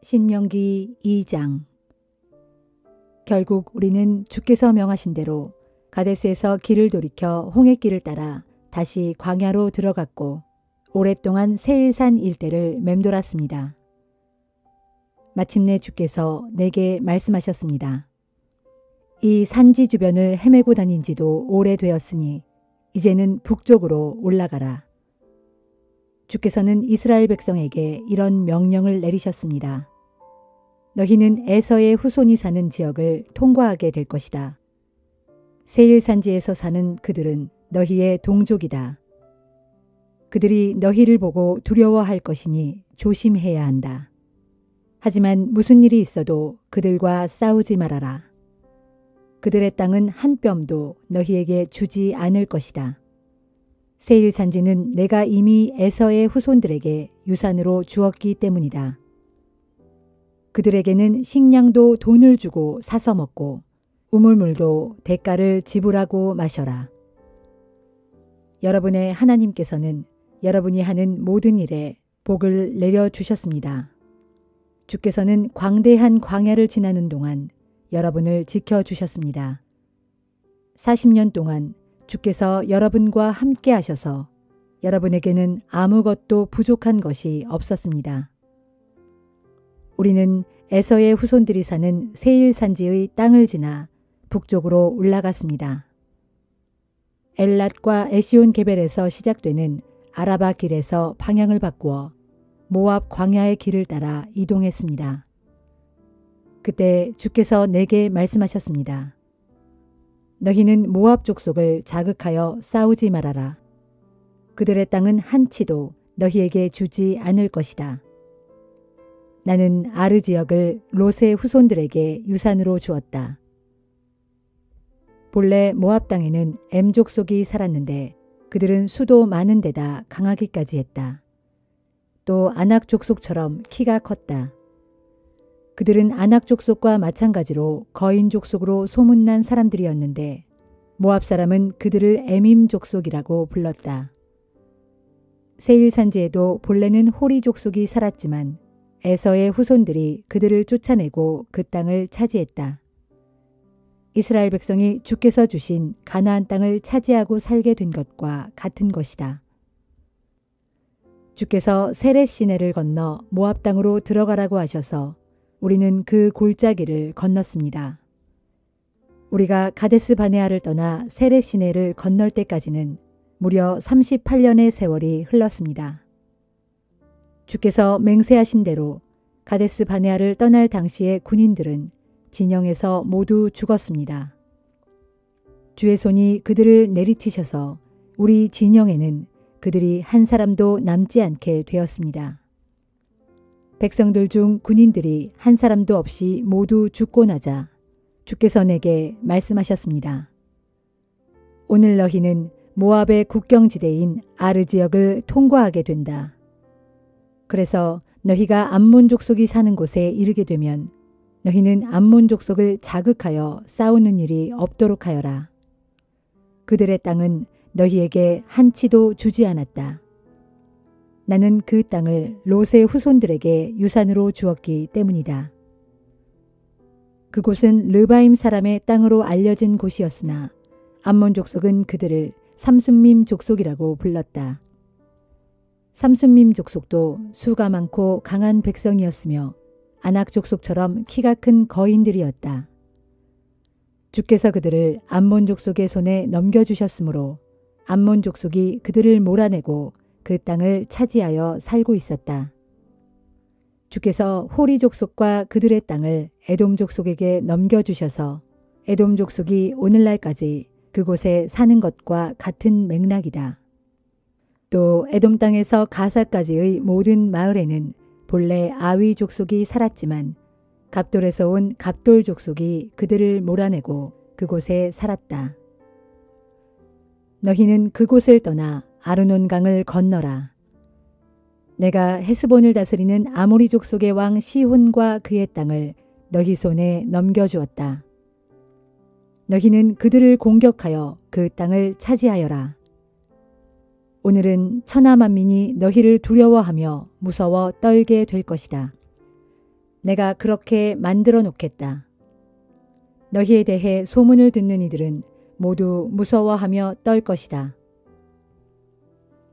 신명기 2장. 결국 우리는 주께서 명하신 대로 가데스에서 길을 돌이켜 홍해길을 따라 다시 광야로 들어갔고 오랫동안 세일산 일대를 맴돌았습니다. 마침내 주께서 내게 말씀하셨습니다. 이 산지 주변을 헤매고 다닌 지도 오래되었으니 이제는 북쪽으로 올라가라. 주께서는 이스라엘 백성에게 이런 명령을 내리셨습니다. 너희는 에서의 후손이 사는 지역을 통과하게 될 것이다. 세일산지에서 사는 그들은 너희의 동족이다. 그들이 너희를 보고 두려워할 것이니 조심해야 한다. 하지만 무슨 일이 있어도 그들과 싸우지 말아라. 그들의 땅은 한 뼘도 너희에게 주지 않을 것이다. 세일산지는 내가 이미 에서의 후손들에게 유산으로 주었기 때문이다. 그들에게는 식량도 돈을 주고 사서 먹고 우물물도 대가를 지불하고 마셔라. 여러분의 하나님께서는 여러분이 하는 모든 일에 복을 내려주셨습니다. 주께서는 광대한 광야를 지나는 동안 여러분을 지켜주셨습니다. 40년 동안 주께서 여러분과 함께 하셔서 여러분에게는 아무것도 부족한 것이 없었습니다. 우리는 에서의 후손들이 사는 세일산지의 땅을 지나 북쪽으로 올라갔습니다. 엘랏과 에시온 게벨에서 시작되는 아라바 길에서 방향을 바꾸어 모압 광야의 길을 따라 이동했습니다. 그때 주께서 내게 말씀하셨습니다. 너희는 모압 족속을 자극하여 싸우지 말아라. 그들의 땅은 한치도 너희에게 주지 않을 것이다. 나는 아르 지역을 롯의 후손들에게 유산으로 주었다. 본래 모압 땅에는 엠 족속이 살았는데 그들은 수도 많은 데다 강하기까지 했다. 또 아낙 족속처럼 키가 컸다. 그들은 아낙 족속과 마찬가지로 거인 족속으로 소문난 사람들이었는데 모압 사람은 그들을 에밈 족속이라고 불렀다. 세일산지에도 본래는 호리 족속이 살았지만 에서의 후손들이 그들을 쫓아내고 그 땅을 차지했다. 이스라엘 백성이 주께서 주신 가나안 땅을 차지하고 살게 된 것과 같은 것이다. 주께서 세렛 시내를 건너 모압 땅으로 들어가라고 하셔서 우리는 그 골짜기를 건넜습니다. 우리가 가데스 바네아를 떠나 세렛 시내를 건널 때까지는 무려 38년의 세월이 흘렀습니다. 주께서 맹세하신 대로 가데스 바네아를 떠날 당시의 군인들은 진영에서 모두 죽었습니다. 주의 손이 그들을 내리치셔서 우리 진영에는 그들이 한 사람도 남지 않게 되었습니다. 백성들 중 군인들이 한 사람도 없이 모두 죽고 나자 주께서 내게 말씀하셨습니다. 오늘 너희는 모압의 국경지대인 아르 지역을 통과하게 된다. 그래서 너희가 암몬 족속이 사는 곳에 이르게 되면 너희는 암몬 족속을 자극하여 싸우는 일이 없도록 하여라. 그들의 땅은 너희에게 한치도 주지 않았다. 나는 그 땅을 롯의 후손들에게 유산으로 주었기 때문이다. 그곳은 르바임 사람의 땅으로 알려진 곳이었으나 암몬 족속은 그들을 삼순밈 족속이라고 불렀다. 삼순밈 족속도 수가 많고 강한 백성이었으며 아낙 족속처럼 키가 큰 거인들이었다. 주께서 그들을 암몬 족속의 손에 넘겨주셨으므로 암몬 족속이 그들을 몰아내고 그 땅을 차지하여 살고 있었다. 주께서 호리 족속과 그들의 땅을 에돔 족속에게 넘겨주셔서 에돔 족속이 오늘날까지 그곳에 사는 것과 같은 맥락이다. 또 에돔 땅에서 가사까지의 모든 마을에는 본래 아위 족속이 살았지만 갑돌에서 온 갑돌 족속이 그들을 몰아내고 그곳에 살았다. 너희는 그곳을 떠나 아르논강을 건너라. 내가 헤스본을 다스리는 아모리 족속의 왕 시혼과 그의 땅을 너희 손에 넘겨주었다. 너희는 그들을 공격하여 그 땅을 차지하여라. 오늘은 천하 만민이 너희를 두려워하며 무서워 떨게 될 것이다. 내가 그렇게 만들어 놓겠다. 너희에 대해 소문을 듣는 이들은 모두 무서워하며 떨 것이다.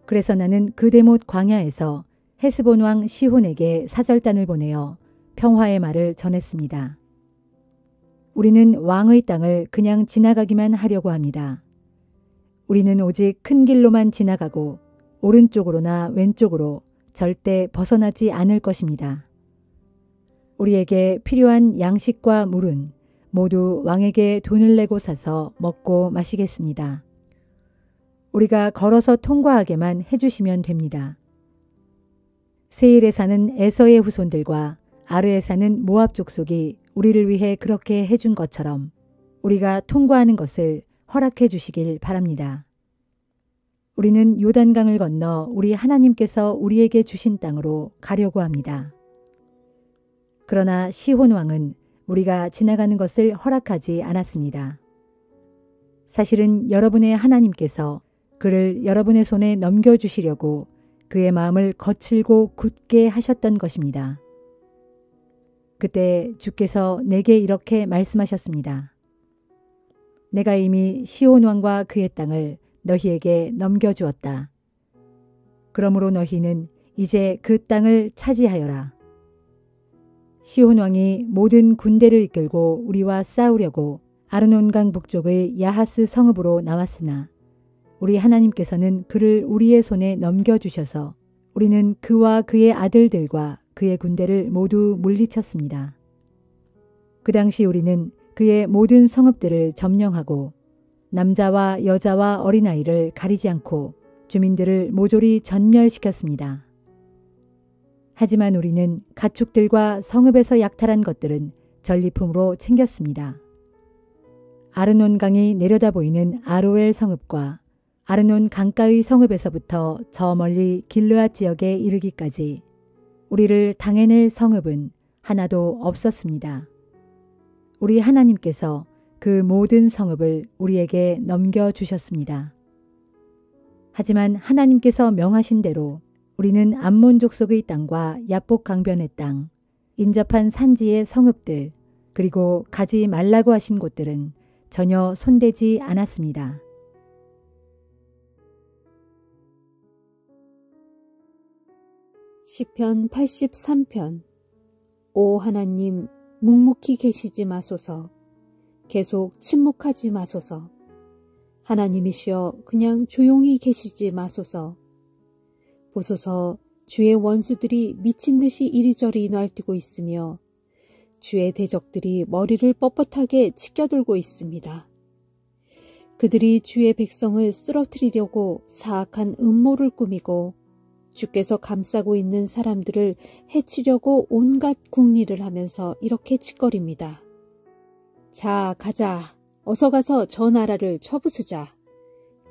그래서 나는 그데못 광야에서 헤스본 왕 시혼에게 사절단을 보내어 평화의 말을 전했습니다. 우리는 왕의 땅을 그냥 지나가기만 하려고 합니다. 우리는 오직 큰 길로만 지나가고 오른쪽으로나 왼쪽으로 절대 벗어나지 않을 것입니다. 우리에게 필요한 양식과 물은 모두 왕에게 돈을 내고 사서 먹고 마시겠습니다. 우리가 걸어서 통과하게만 해주시면 됩니다. 세일에 사는 에서의 후손들과 아르에 사는 모압 족속이 우리를 위해 그렇게 해준 것처럼 우리가 통과하는 것을 허락해 주시길 바랍니다. 우리는 요단강을 건너 우리 하나님께서 우리에게 주신 땅으로 가려고 합니다. 그러나 시혼 왕은 우리가 지나가는 것을 허락하지 않았습니다. 사실은 여러분의 하나님께서 그를 여러분의 손에 넘겨주시려고 그의 마음을 거칠고 굳게 하셨던 것입니다. 그때 주께서 내게 이렇게 말씀하셨습니다. 내가 이미 시온 왕과 그의 땅을 너희에게 넘겨주었다. 그러므로 너희는 이제 그 땅을 차지하여라. 시온 왕이 모든 군대를 이끌고 우리와 싸우려고 아르논강 북쪽의 야하스 성읍으로 나왔으나 우리 하나님께서는 그를 우리의 손에 넘겨주셔서 우리는 그와 그의 아들들과 그의 군대를 모두 물리쳤습니다. 그 당시 우리는 그의 모든 성읍들을 점령하고 남자와 여자와 어린아이를 가리지 않고 주민들을 모조리 전멸시켰습니다. 하지만 우리는 가축들과 성읍에서 약탈한 것들은 전리품으로 챙겼습니다. 아르논강이 내려다 보이는 아로엘 성읍과 아르논 강가의 성읍에서부터 저 멀리 길르앗 지역에 이르기까지 우리를 당해낼 성읍은 하나도 없었습니다. 우리 하나님께서 그 모든 성읍을 우리에게 넘겨주셨습니다. 하지만 하나님께서 명하신 대로 우리는 암몬 족속의 땅과 야복 강변의 땅, 인접한 산지의 성읍들, 그리고 가지 말라고 하신 곳들은 전혀 손대지 않았습니다. 시편 83편. 오 하나님, 묵묵히 계시지 마소서. 계속 침묵하지 마소서. 하나님이시여, 그냥 조용히 계시지 마소서. 보소서, 주의 원수들이 미친 듯이 이리저리 날뛰고 있으며 주의 대적들이 머리를 뻣뻣하게 치켜들고 있습니다. 그들이 주의 백성을 쓰러뜨리려고 사악한 음모를 꾸미고 주께서 감싸고 있는 사람들을 해치려고 온갖 궁리를 하면서 이렇게 짓거립니다. 자, 가자. 어서 가서 저 나라를 쳐부수자.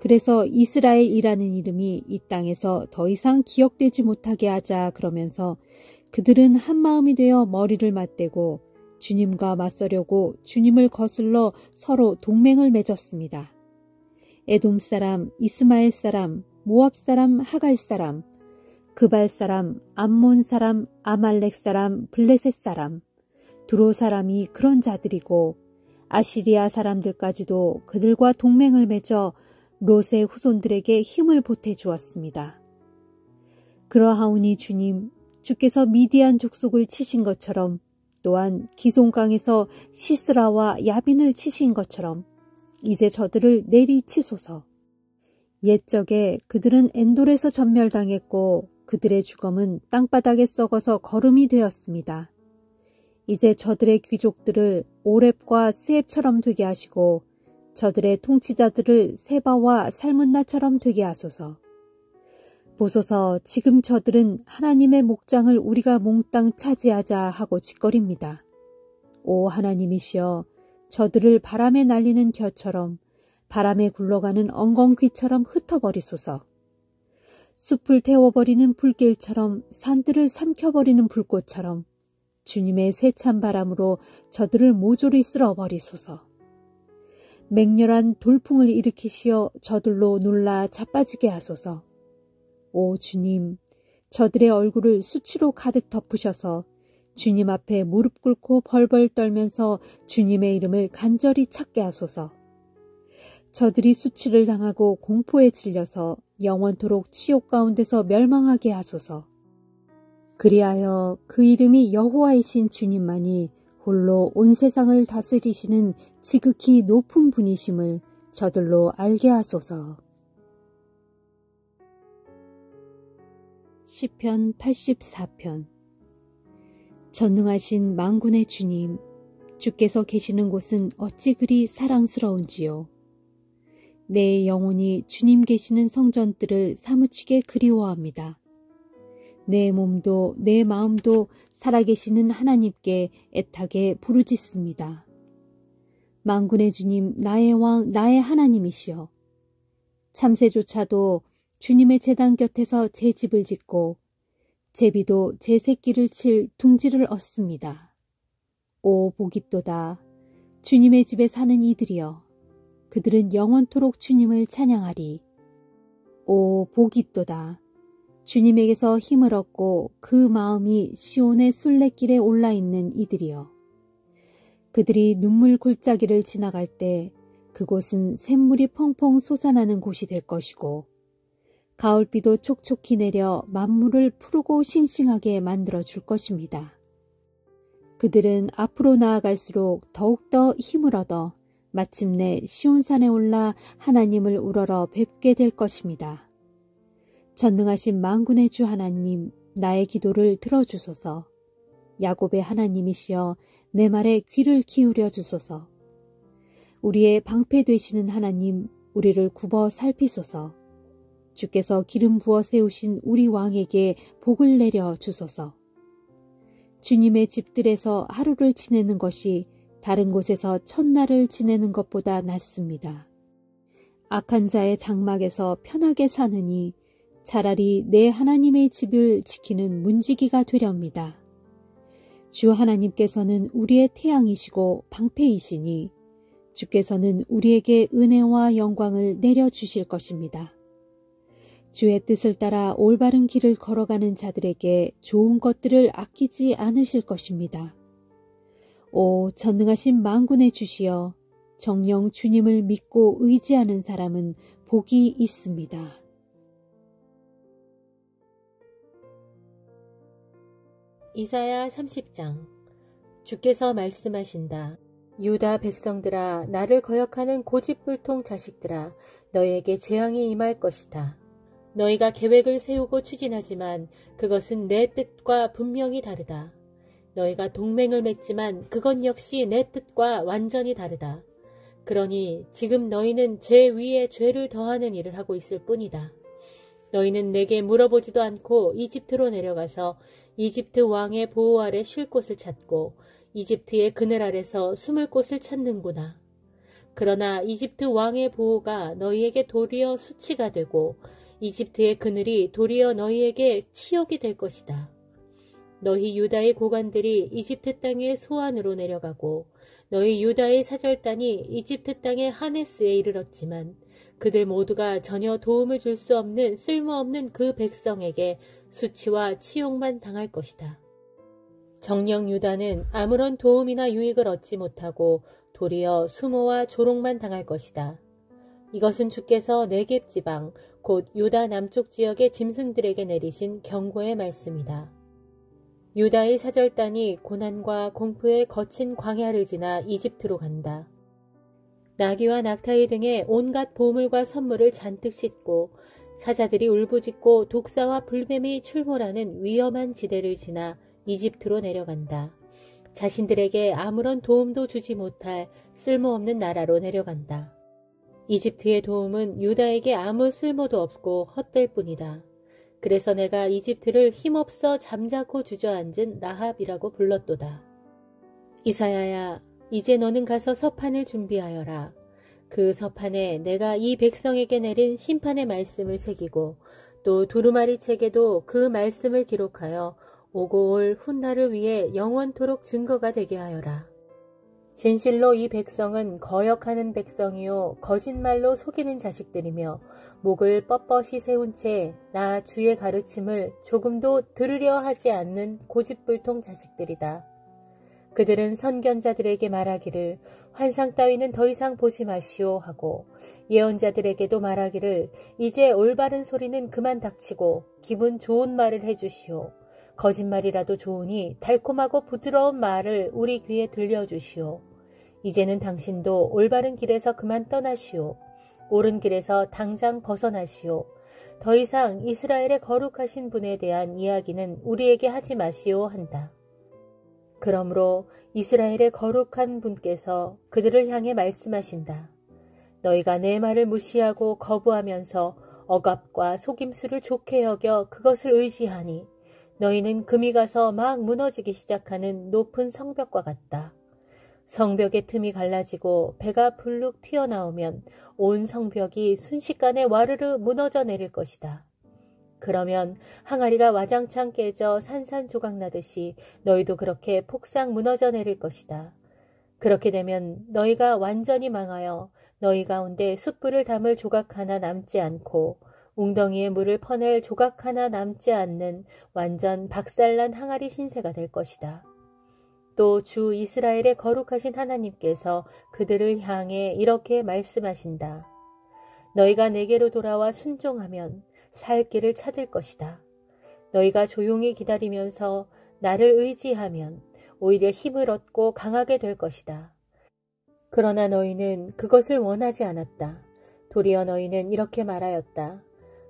그래서 이스라엘이라는 이름이 이 땅에서 더 이상 기억되지 못하게 하자. 그러면서 그들은 한마음이 되어 머리를 맞대고 주님과 맞서려고 주님을 거슬러 서로 동맹을 맺었습니다. 에돔 사람, 이스마엘 사람, 모압 사람, 하갈 사람, 그발 사람, 암몬 사람, 아말렉 사람, 블레셋 사람, 두로 사람이 그런 자들이고 아시리아 사람들까지도 그들과 동맹을 맺어 롯의 후손들에게 힘을 보태주었습니다. 그러하오니 주님, 주께서 미디안 족속을 치신 것처럼 또한 기송강에서 시스라와 야빈을 치신 것처럼 이제 저들을 내리치소서. 옛적에 그들은 엔돌에서 전멸당했고 그들의 주검은 땅바닥에 썩어서 거름이 되었습니다. 이제 저들의 귀족들을 오렙과 스앱처럼 되게 하시고 저들의 통치자들을 세바와 살문나처럼 되게 하소서. 보소서, 지금 저들은 하나님의 목장을 우리가 몽땅 차지하자 하고 짓거립니다. 오 하나님이시여, 저들을 바람에 날리는 겨처럼 바람에 굴러가는 엉겅퀴처럼 흩어버리소서. 숲을 태워버리는 불길처럼 산들을 삼켜버리는 불꽃처럼 주님의 세찬 바람으로 저들을 모조리 쓸어버리소서. 맹렬한 돌풍을 일으키시어 저들로 놀라 자빠지게 하소서. 오 주님, 저들의 얼굴을 수치로 가득 덮으셔서 주님 앞에 무릎 꿇고 벌벌 떨면서 주님의 이름을 간절히 찾게 하소서. 저들이 수치를 당하고 공포에 질려서 영원토록 치욕 가운데서 멸망하게 하소서. 그리하여 그 이름이 여호와이신 주님만이 홀로 온 세상을 다스리시는 지극히 높은 분이심을 저들로 알게 하소서. 시편 84편. 전능하신 만군의 주님, 주께서 계시는 곳은 어찌 그리 사랑스러운지요. 내 영혼이 주님 계시는 성전들을 사무치게 그리워합니다. 내 몸도 내 마음도 살아계시는 하나님께 애타게 부르짖습니다. 만군의 주님, 나의 왕, 나의 하나님이시여. 참새조차도 주님의 제단 곁에서 제 집을 짓고 제비도 제 새끼를 칠 둥지를 얻습니다. 오 복이또다. 주님의 집에 사는 이들이여. 그들은 영원토록 주님을 찬양하리. 오 복이또다. 주님에게서 힘을 얻고 그 마음이 시온의 순례길에 올라있는 이들이여. 그들이 눈물 골짜기를 지나갈 때 그곳은 샘물이 펑펑 솟아나는 곳이 될 것이고 가을비도 촉촉히 내려 만물을 푸르고 싱싱하게 만들어 줄 것입니다. 그들은 앞으로 나아갈수록 더욱더 힘을 얻어 마침내 시온산에 올라 하나님을 우러러 뵙게 될 것입니다. 전능하신 만군의 주 하나님, 나의 기도를 들어주소서. 야곱의 하나님이시여 내 말에 귀를 기울여 주소서. 우리의 방패 되시는 하나님, 우리를 굽어 살피소서. 주께서 기름 부어 세우신 우리 왕에게 복을 내려 주소서. 주님의 집들에서 하루를 지내는 것이 다른 곳에서 첫날을 지내는 것보다 낫습니다. 악한 자의 장막에서 편하게 사느니 차라리 내 하나님의 집을 지키는 문지기가 되렵니다. 주 하나님께서는 우리의 태양이시고 방패이시니 주께서는 우리에게 은혜와 영광을 내려주실 것입니다. 주의 뜻을 따라 올바른 길을 걸어가는 자들에게 좋은 것들을 아끼지 않으실 것입니다. 오 전능하신 만군의 주시여, 정녕 주님을 믿고 의지하는 사람은 복이 있습니다. 이사야 30장. 주께서 말씀하신다. 유다 백성들아, 나를 거역하는 고집불통 자식들아, 너희에게 재앙이 임할 것이다. 너희가 계획을 세우고 추진하지만 그것은 내 뜻과 분명히 다르다. 너희가 동맹을 맺지만 그것 역시 내 뜻과 완전히 다르다. 그러니 지금 너희는 죄 위에 죄를 더하는 일을 하고 있을 뿐이다. 너희는 내게 물어보지도 않고 이집트로 내려가서 이집트 왕의 보호 아래 쉴 곳을 찾고 이집트의 그늘 아래서 숨을 곳을 찾는구나. 그러나 이집트 왕의 보호가 너희에게 도리어 수치가 되고 이집트의 그늘이 도리어 너희에게 치욕이 될 것이다. 너희 유다의 고관들이 이집트 땅의 소안으로 내려가고 너희 유다의 사절단이 이집트 땅의 하네스에 이르렀지만 그들 모두가 전혀 도움을 줄 수 없는 쓸모없는 그 백성에게 수치와 치욕만 당할 것이다. 정녕 유다는 아무런 도움이나 유익을 얻지 못하고 도리어 수모와 조롱만 당할 것이다. 이것은 주께서 네겝 지방 곧 유다 남쪽 지역의 짐승들에게 내리신 경고의 말씀이다. 유다의 사절단이 고난과 공포의 거친 광야를 지나 이집트로 간다. 나귀와 낙타이 등의 온갖 보물과 선물을 잔뜩 싣고 사자들이 울부짖고 독사와 불뱀이 출몰하는 위험한 지대를 지나 이집트로 내려간다. 자신들에게 아무런 도움도 주지 못할 쓸모없는 나라로 내려간다. 이집트의 도움은 유다에게 아무 쓸모도 없고 헛될 뿐이다. 그래서 내가 이집트를 힘없어 잠자코 주저앉은 라합이라고 불렀도다. 이사야야, 이제 너는 가서 서판을 준비하여라. 그 서판에 내가 이 백성에게 내린 심판의 말씀을 새기고 또 두루마리 책에도 그 말씀을 기록하여 오고 올 훗날을 위해 영원토록 증거가 되게 하여라. 진실로 이 백성은 거역하는 백성이요 거짓말로 속이는 자식들이며 목을 뻣뻣이 세운 채 나 주의 가르침을 조금도 들으려 하지 않는 고집불통 자식들이다. 그들은 선견자들에게 말하기를 환상 따위는 더 이상 보지 마시오 하고 예언자들에게도 말하기를 이제 올바른 소리는 그만 닥치고 기분 좋은 말을 해주시오. 거짓말이라도 좋으니 달콤하고 부드러운 말을 우리 귀에 들려주시오. 이제는 당신도 올바른 길에서 그만 떠나시오. 옳은 길에서 당장 벗어나시오. 더 이상 이스라엘의 거룩하신 분에 대한 이야기는 우리에게 하지 마시오 한다. 그러므로 이스라엘의 거룩한 분께서 그들을 향해 말씀하신다. 너희가 내 말을 무시하고 거부하면서 억압과 속임수를 좋게 여겨 그것을 의지하니 너희는 금이 가서 막 무너지기 시작하는 높은 성벽과 같다. 성벽의 틈이 갈라지고 배가 불룩 튀어나오면 온 성벽이 순식간에 와르르 무너져 내릴 것이다. 그러면 항아리가 와장창 깨져 산산조각 나듯이 너희도 그렇게 폭삭 무너져 내릴 것이다. 그렇게 되면 너희가 완전히 망하여 너희 가운데 숯불을 담을 조각 하나 남지 않고 웅덩이에 물을 퍼낼 조각 하나 남지 않는 완전 박살난 항아리 신세가 될 것이다. 또 주 이스라엘의 거룩하신 하나님께서 그들을 향해 이렇게 말씀하신다. 너희가 내게로 돌아와 순종하면 살 길을 찾을 것이다. 너희가 조용히 기다리면서 나를 의지하면 오히려 힘을 얻고 강하게 될 것이다. 그러나 너희는 그것을 원하지 않았다. 도리어 너희는 이렇게 말하였다.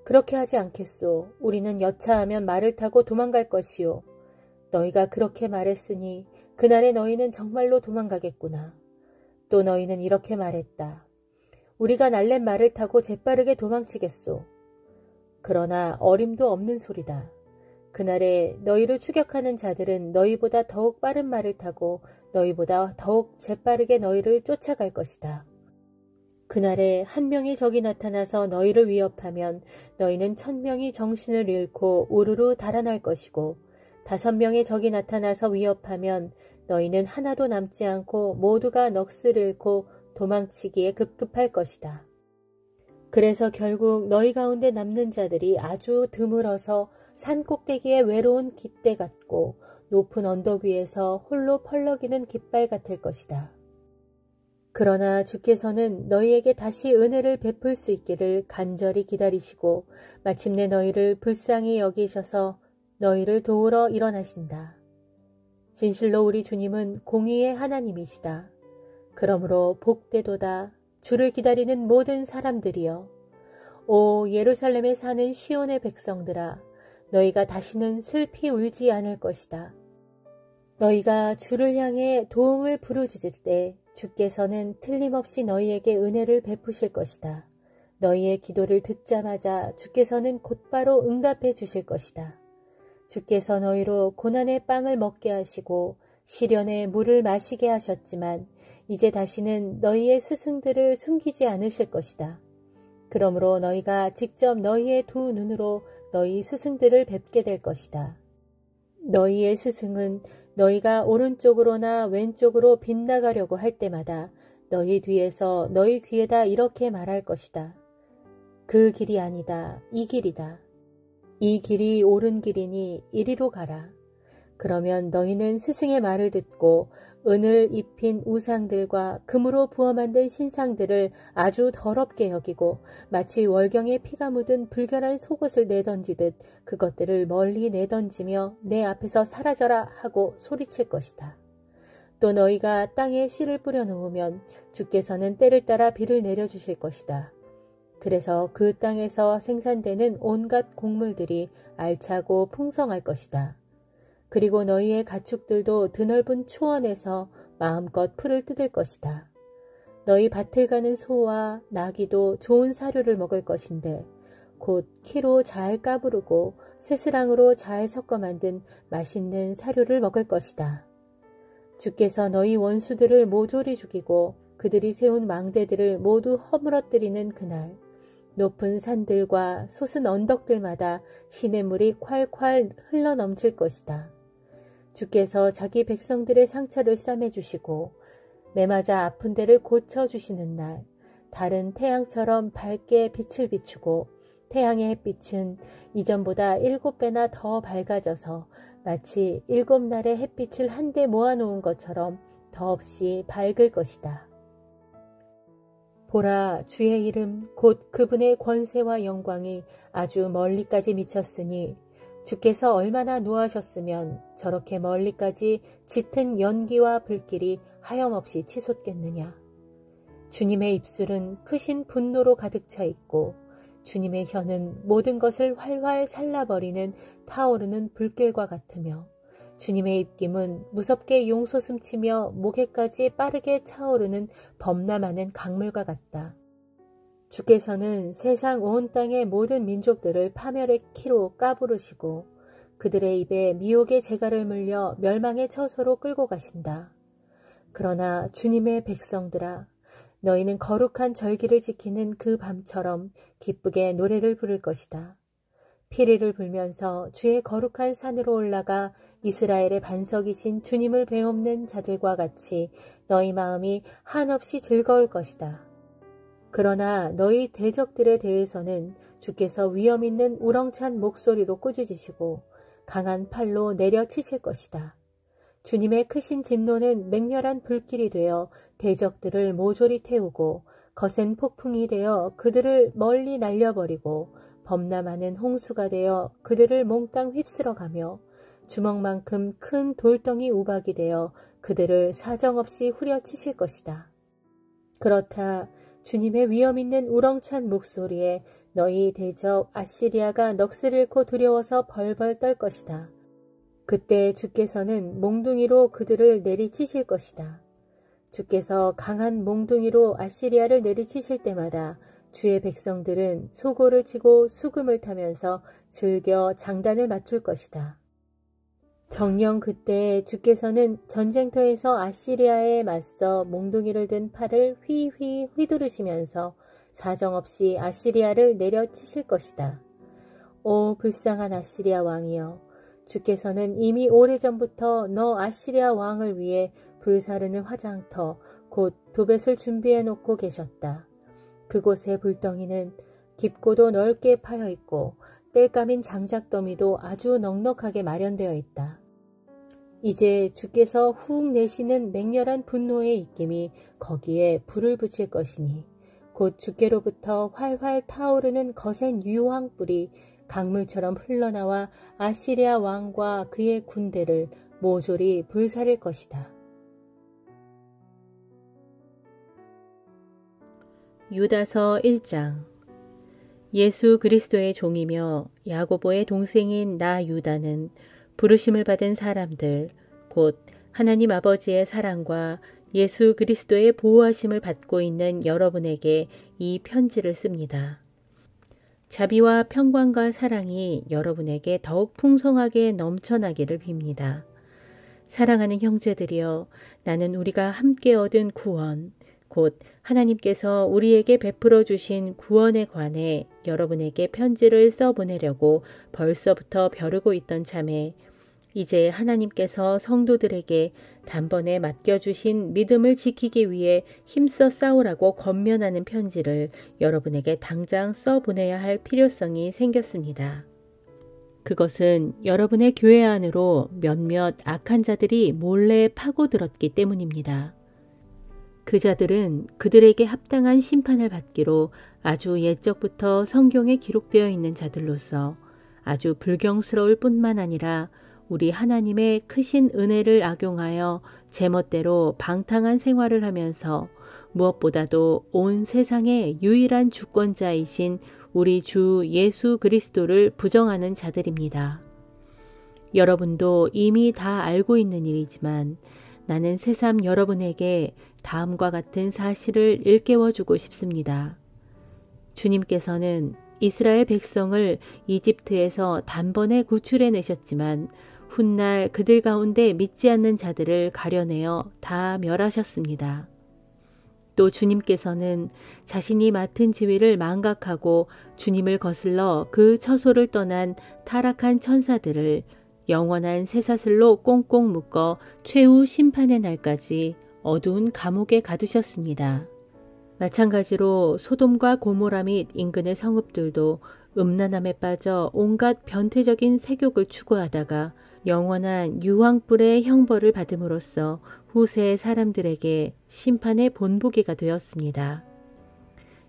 그렇게 하지 않겠소. 우리는 여차하면 말을 타고 도망갈 것이요. 너희가 그렇게 말했으니 그날에 너희는 정말로 도망가겠구나. 또 너희는 이렇게 말했다. 우리가 날랜 말을 타고 재빠르게 도망치겠소. 그러나 어림도 없는 소리다. 그날에 너희를 추격하는 자들은 너희보다 더욱 빠른 말을 타고 너희보다 더욱 재빠르게 너희를 쫓아갈 것이다. 그날에 한 명의 적이 나타나서 너희를 위협하면 너희는 1000명이 정신을 잃고 우르르 달아날 것이고 5명의 적이 나타나서 위협하면 너희는 하나도 남지 않고 모두가 넋을 잃고 도망치기에 급급할 것이다. 그래서 결국 너희 가운데 남는 자들이 아주 드물어서 산 꼭대기에 외로운 깃대 같고 높은 언덕 위에서 홀로 펄럭이는 깃발 같을 것이다. 그러나 주께서는 너희에게 다시 은혜를 베풀 수 있기를 간절히 기다리시고 마침내 너희를 불쌍히 여기셔서 너희를 도우러 일어나신다. 진실로 우리 주님은 공의의 하나님이시다. 그러므로 복되도다. 주를 기다리는 모든 사람들이여. 오 예루살렘에 사는 시온의 백성들아, 너희가 다시는 슬피 울지 않을 것이다. 너희가 주를 향해 도움을 부르짖을 때 주께서는 틀림없이 너희에게 은혜를 베푸실 것이다. 너희의 기도를 듣자마자 주께서는 곧바로 응답해 주실 것이다. 주께서 너희로 고난의 빵을 먹게 하시고 시련의 물을 마시게 하셨지만 이제 다시는 너희의 스승들을 숨기지 않으실 것이다. 그러므로 너희가 직접 너희의 두 눈으로 너희 스승들을 뵙게 될 것이다. 너희의 스승은 너희가 오른쪽으로나 왼쪽으로 빗나가려고 할 때마다 너희 뒤에서 너희 귀에다 이렇게 말할 것이다. 그 길이 아니다. 이 길이다. 이 길이 옳은 길이니 이리로 가라. 그러면 너희는 스승의 말을 듣고 은을 입힌 우상들과 금으로 부어 만든 신상들을 아주 더럽게 여기고 마치 월경에 피가 묻은 불결한 속옷을 내던지듯 그것들을 멀리 내던지며 내 앞에서 사라져라 하고 소리칠 것이다. 또 너희가 땅에 씨를 뿌려놓으면 주께서는 때를 따라 비를 내려주실 것이다. 그래서 그 땅에서 생산되는 온갖 곡물들이 알차고 풍성할 것이다. 그리고 너희의 가축들도 드넓은 초원에서 마음껏 풀을 뜯을 것이다. 너희 밭을 가는 소와 나귀도 좋은 사료를 먹을 것인데 곧 키로 잘 까부르고 쇠스랑으로 잘 섞어 만든 맛있는 사료를 먹을 것이다. 주께서 너희 원수들을 모조리 죽이고 그들이 세운 망대들을 모두 허물어뜨리는 그날 높은 산들과 솟은 언덕들마다 시냇물이 콸콸 흘러넘칠 것이다. 주께서 자기 백성들의 상처를 싸매주시고 매맞아 아픈 데를 고쳐주시는 날, 달은 태양처럼 밝게 빛을 비추고 태양의 햇빛은 이전보다 7배나 더 밝아져서 마치 7날의 햇빛을 한데 모아놓은 것처럼 더없이 밝을 것이다. 보라, 주의 이름 곧 그분의 권세와 영광이 아주 멀리까지 미쳤으니 주께서 얼마나 노하셨으면 저렇게 멀리까지 짙은 연기와 불길이 하염없이 치솟겠느냐. 주님의 입술은 크신 분노로 가득 차 있고 주님의 혀는 모든 것을 활활 살라버리는 타오르는 불길과 같으며 주님의 입김은 무섭게 용솟음치며 목에까지 빠르게 차오르는 범람하는 강물과 같다. 주께서는 세상 온 땅의 모든 민족들을 파멸의 키로 까부르시고 그들의 입에 미혹의 재갈을 물려 멸망의 처소로 끌고 가신다. 그러나 주님의 백성들아, 너희는 거룩한 절기를 지키는 그 밤처럼 기쁘게 노래를 부를 것이다. 피리를 불면서 주의 거룩한 산으로 올라가 이스라엘의 반석이신 주님을 배옵는 자들과 같이 너희 마음이 한없이 즐거울 것이다. 그러나 너희 대적들에 대해서는 주께서 위엄 있는 우렁찬 목소리로 꾸짖으시고 강한 팔로 내려치실 것이다. 주님의 크신 진노는 맹렬한 불길이 되어 대적들을 모조리 태우고 거센 폭풍이 되어 그들을 멀리 날려버리고 범람하는 홍수가 되어 그들을 몽땅 휩쓸어가며 주먹만큼 큰 돌덩이 우박이 되어 그들을 사정없이 후려치실 것이다. 그렇다. 주님의 위엄 있는 우렁찬 목소리에 너희 대적 아시리아가 넋을 잃고 두려워서 벌벌 떨 것이다. 그때 주께서는 몽둥이로 그들을 내리치실 것이다. 주께서 강한 몽둥이로 아시리아를 내리치실 때마다 주의 백성들은 소고를 치고 수금을 타면서 즐겨 장단을 맞출 것이다. 정녕 그때 주께서는 전쟁터에서 아시리아에 맞서 몽둥이를 든 팔을 휘휘 휘두르시면서 사정없이 아시리아를 내려치실 것이다. 오 불쌍한 아시리아 왕이여, 주께서는 이미 오래전부터 너 아시리아 왕을 위해 불사르는 화장터 곧 도벳을 준비해 놓고 계셨다. 그곳의 불덩이는 깊고도 넓게 파여 있고 땔감인 장작더미도 아주 넉넉하게 마련되어 있다. 이제 주께서 훅 내시는 맹렬한 분노의 입김이 거기에 불을 붙일 것이니 곧 주께로부터 활활 타오르는 거센 유황불이 강물처럼 흘러나와 아시리아 왕과 그의 군대를 모조리 불사를 것이다. 유다서 1장. 예수 그리스도의 종이며 야고보의 동생인 나 유다는 부르심을 받은 사람들, 곧 하나님 아버지의 사랑과 예수 그리스도의 보호하심을 받고 있는 여러분에게 이 편지를 씁니다. 자비와 평강과 사랑이 여러분에게 더욱 풍성하게 넘쳐나기를 빕니다. 사랑하는 형제들이여, 나는 우리가 함께 얻은 구원, 곧 하나님께서 우리에게 베풀어 주신 구원에 관해 여러분에게 편지를 써보내려고 벌써부터 벼르고 있던 참에 이제 하나님께서 성도들에게 단번에 맡겨주신 믿음을 지키기 위해 힘써 싸우라고 권면하는 편지를 여러분에게 당장 써보내야 할 필요성이 생겼습니다. 그것은 여러분의 교회 안으로 몇몇 악한 자들이 몰래 파고들었기 때문입니다. 그 자들은 그들에게 합당한 심판을 받기로 아주 옛적부터 성경에 기록되어 있는 자들로서 아주 불경스러울 뿐만 아니라 우리 하나님의 크신 은혜를 악용하여 제멋대로 방탕한 생활을 하면서 무엇보다도 온 세상의 유일한 주권자이신 우리 주 예수 그리스도를 부정하는 자들입니다. 여러분도 이미 다 알고 있는 일이지만 나는 새삼 여러분에게 다음과 같은 사실을 일깨워주고 싶습니다. 주님께서는 이스라엘 백성을 이집트에서 단번에 구출해 내셨지만 훗날 그들 가운데 믿지 않는 자들을 가려내어 다 멸하셨습니다. 또 주님께서는 자신이 맡은 지위를 망각하고 주님을 거슬러 그 처소를 떠난 타락한 천사들을 영원한 쇠사슬로 꽁꽁 묶어 최후 심판의 날까지 어두운 감옥에 가두셨습니다. 마찬가지로 소돔과 고모라 및 인근의 성읍들도 음란함에 빠져 온갖 변태적인 세욕을 추구하다가 영원한 유황불의 형벌을 받음으로써 후세의 사람들에게 심판의 본보기가 되었습니다.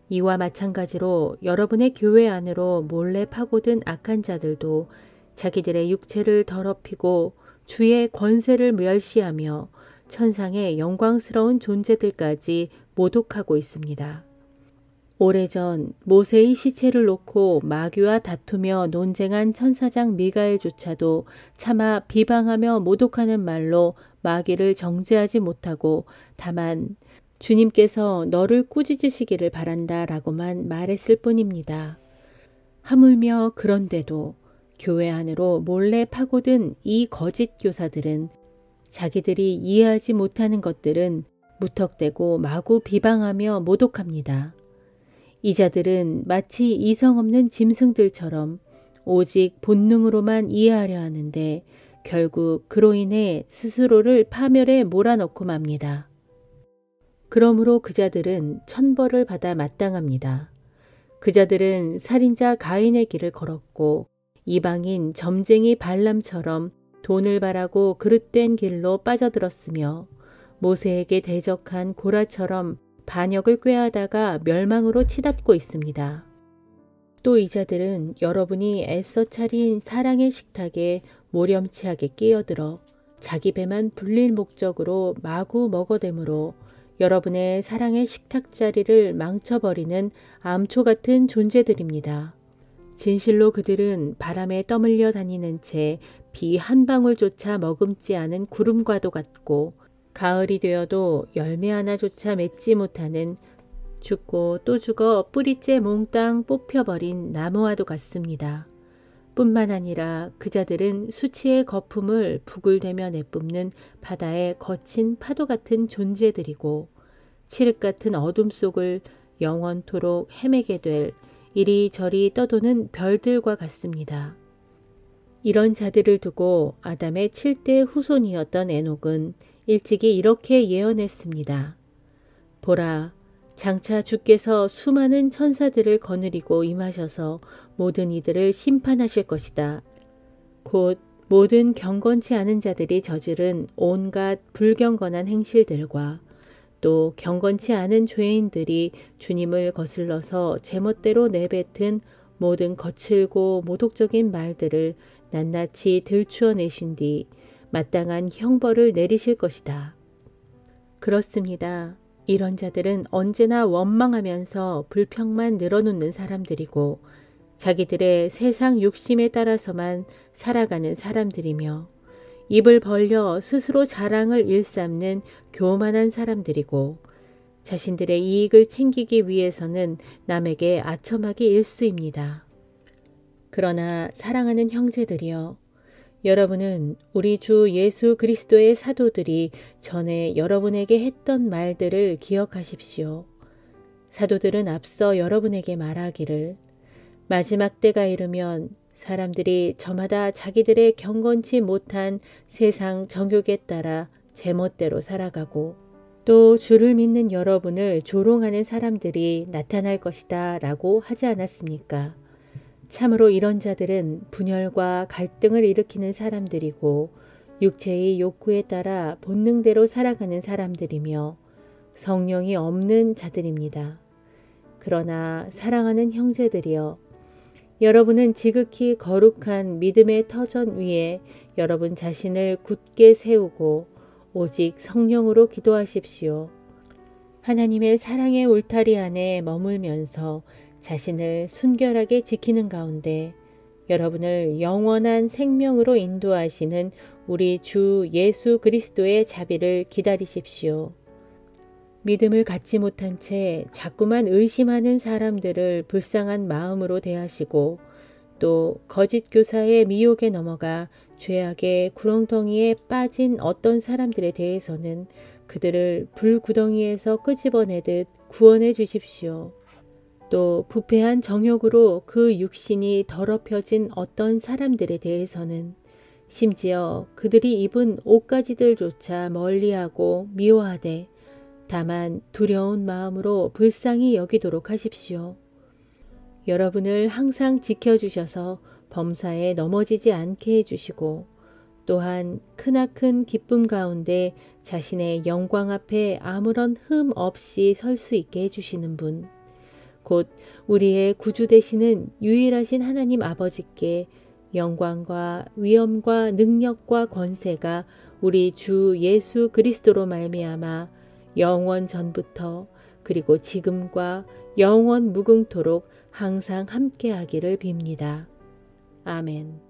이와 마찬가지로 여러분의 교회 안으로 몰래 파고든 악한 자들도 자기들의 육체를 더럽히고 주의 권세를 멸시하며 천상의 영광스러운 존재들까지 모독하고 있습니다. 오래전 모세의 시체를 놓고 마귀와 다투며 논쟁한 천사장 미가엘조차도 차마 비방하며 모독하는 말로 마귀를 정죄하지 못하고 다만 주님께서 너를 꾸짖으시기를 바란다 라고만 말했을 뿐입니다. 하물며 그런데도 교회 안으로 몰래 파고든 이 거짓 교사들은 자기들이 이해하지 못하는 것들은 무턱대고 마구 비방하며 모독합니다. 이 자들은 마치 이성 없는 짐승들처럼 오직 본능으로만 이해하려 하는데 결국 그로 인해 스스로를 파멸에 몰아넣고 맙니다. 그러므로 그 자들은 천벌을 받아 마땅합니다. 그 자들은 살인자 가인의 길을 걸었고 이방인 점쟁이 발람처럼 돈을 바라고 그릇된 길로 빠져들었으며 모세에게 대적한 고라처럼 반역을 꾀하다가 멸망으로 치닫고 있습니다. 또 이 자들은 여러분이 애써 차린 사랑의 식탁에 모렴치하게 끼어들어 자기 배만 불릴 목적으로 마구 먹어대므로 여러분의 사랑의 식탁 자리를 망쳐버리는 암초 같은 존재들입니다. 진실로 그들은 바람에 떠밀려 다니는 채 비 한 방울조차 머금지 않은 구름과도 같고 가을이 되어도 열매 하나조차 맺지 못하는 죽고 또 죽어 뿌리째 몽땅 뽑혀버린 나무와도 같습니다. 뿐만 아니라 그 자들은 수치의 거품을 부글대며 내뿜는 바다의 거친 파도 같은 존재들이고 칠흑 같은 어둠 속을 영원토록 헤매게 될 이리저리 떠도는 별들과 같습니다. 이런 자들을 두고 아담의 7대 후손이었던 에녹은 일찍이 이렇게 예언했습니다. 보라, 장차 주께서 수많은 천사들을 거느리고 임하셔서 모든 이들을 심판하실 것이다. 곧 모든 경건치 않은 자들이 저지른 온갖 불경건한 행실들과 또 경건치 않은 죄인들이 주님을 거슬러서 제멋대로 내뱉은 모든 거칠고 모독적인 말들을 낱낱이 들추어내신 뒤 마땅한 형벌을 내리실 것이다. 그렇습니다. 이런 자들은 언제나 원망하면서 불평만 늘어놓는 사람들이고 자기들의 세상 욕심에 따라서만 살아가는 사람들이며 입을 벌려 스스로 자랑을 일삼는 교만한 사람들이고 자신들의 이익을 챙기기 위해서는 남에게 아첨하기 일쑤입니다. 그러나 사랑하는 형제들이여, 여러분은 우리 주 예수 그리스도의 사도들이 전에 여러분에게 했던 말들을 기억하십시오. 사도들은 앞서 여러분에게 말하기를 마지막 때가 이르면 사람들이 저마다 자기들의 경건치 못한 세상 정욕에 따라 제멋대로 살아가고 또 주를 믿는 여러분을 조롱하는 사람들이 나타날 것이다 라고 하지 않았습니까? 참으로 이런 자들은 분열과 갈등을 일으키는 사람들이고 육체의 욕구에 따라 본능대로 살아가는 사람들이며 성령이 없는 자들입니다. 그러나 사랑하는 형제들이여, 여러분은 지극히 거룩한 믿음의 터전 위에 여러분 자신을 굳게 세우고 오직 성령으로 기도하십시오. 하나님의 사랑의 울타리 안에 머물면서 자신을 순결하게 지키는 가운데 여러분을 영원한 생명으로 인도하시는 우리 주 예수 그리스도의 자비를 기다리십시오. 믿음을 갖지 못한 채 자꾸만 의심하는 사람들을 불쌍한 마음으로 대하시고 또 거짓 교사의 미혹에 넘어가 죄악의 구렁텅이에 빠진 어떤 사람들에 대해서는 그들을 불구덩이에서 끄집어내듯 구원해 주십시오. 또 부패한 정욕으로 그 육신이 더럽혀진 어떤 사람들에 대해서는 심지어 그들이 입은 옷가지들조차 멀리하고 미워하되 다만 두려운 마음으로 불쌍히 여기도록 하십시오. 여러분을 항상 지켜주셔서 범사에 넘어지지 않게 해주시고 또한 크나큰 기쁨 가운데 자신의 영광 앞에 아무런 흠 없이 설 수 있게 해주시는 분, 곧 우리의 구주 되시는 유일하신 하나님 아버지께 영광과 위엄과 능력과 권세가 우리 주 예수 그리스도로 말미암아 영원 전부터 그리고 지금과 영원 무궁토록 항상 함께하기를 빕니다. 아멘.